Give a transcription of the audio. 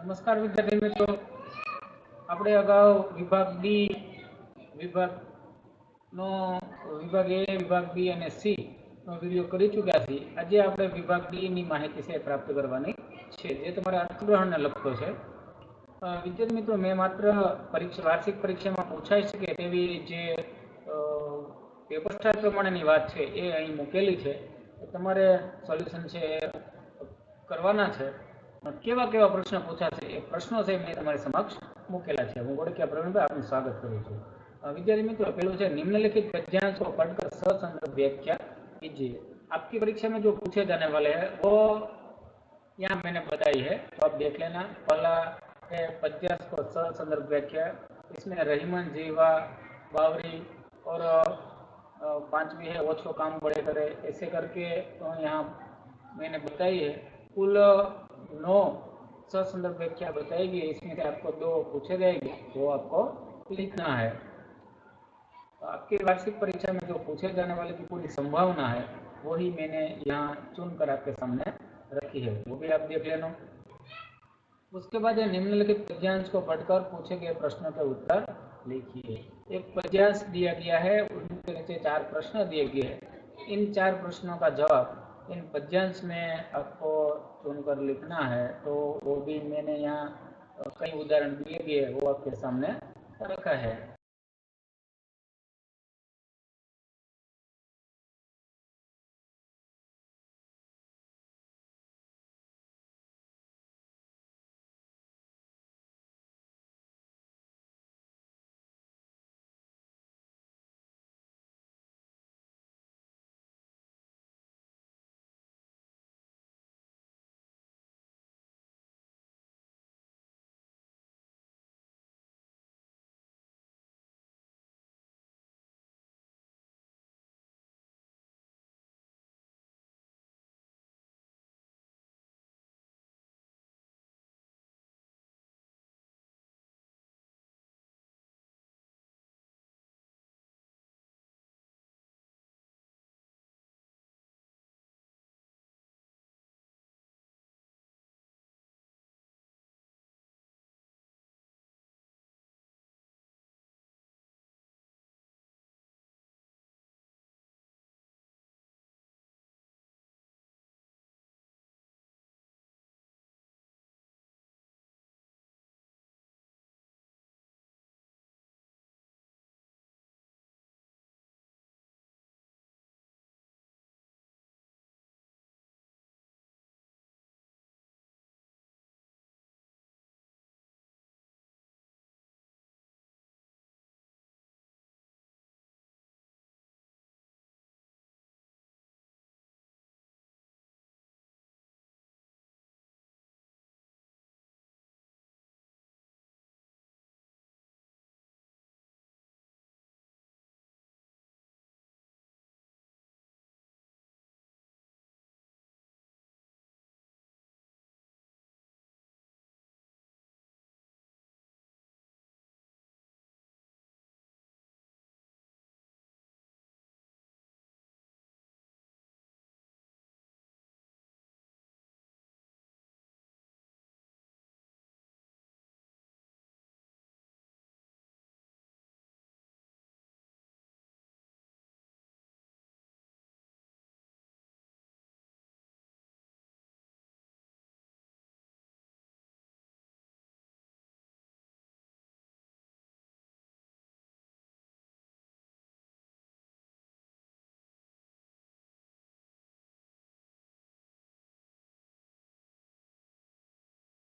નમસ્કાર વિદ્યાર્થી મિત્રો, આપણે અગાઉ વિભાગ ડી, વિભાગનો વિભાગ એ, વિભાગ બી અને સી નો વિડીયો કરી ચૂક્યા છીએ. આજે આપણે વિભાગ ડી ની માહિતી છે પ્રાપ્ત કરવાની છે, જે તમારા અર્થગ્રહણને લગતો છે. વિદ્યાર્થી મિત્રો, મેં માત્ર વાર્ષિક પરીક્ષામાં પૂછાઈ શકે તેવી જે પેપર સ્ટાઇલ પ્રમાણેની વાત છે એ અહીં મૂકેલી છે. તમારે સોલ્યુશન છે એ કરવાના છે. કેવા કેવા પ્રશ્ન પૂછાશે એ પ્રશ્નો છે મેં તમારી સમક્ષ મૂકેલા છે. હું ગોળકિયા પ્રવીણભાઈ આપનું સ્વાગત કરું છું. विद्यार्थी मित्रों, पहलू है निम्नलिखित पद्यांश को पढ़कर ससंदर्भ व्याख्या कीजिए. आपकी परीक्षा में जो पूछे जाने वाले हैं वो यहाँ मैंने बताई है, तो आप देख लेना. पहला है पद्यांश को ससंदर्भ व्याख्या. इसमें रहीमन, जीवा, बावरी और पांचवी है ओछो काम बड़े करे, ऐसे करके तो यहाँ मैंने बताई है. कुल 9 ससंदर्भ व्याख्या बताएगी. इसमें से आपको 2 पूछे जाएगी, वो आपको लिखना है. तो आपकी वार्षिक परीक्षा में जो पूछे जाने वाले की पूरी संभावना है वही मैंने यहाँ चुनकर आपके सामने रखी है, वो भी आप देख लेना. उसके बाद निम्नलिखित पद्यांश को पढ़कर पूछे गए प्रश्नों के उत्तर लिखिए. एक पद्यांश दिया गया है, उनके नीचे 4 प्रश्न दिए गए हैं. इन 4 प्रश्नों का जवाब इन पद्यांश में आपको चुनकर लिखना है. तो वो भी मैंने यहाँ कई उदाहरण दिए गए, वो आपके सामने रखा है.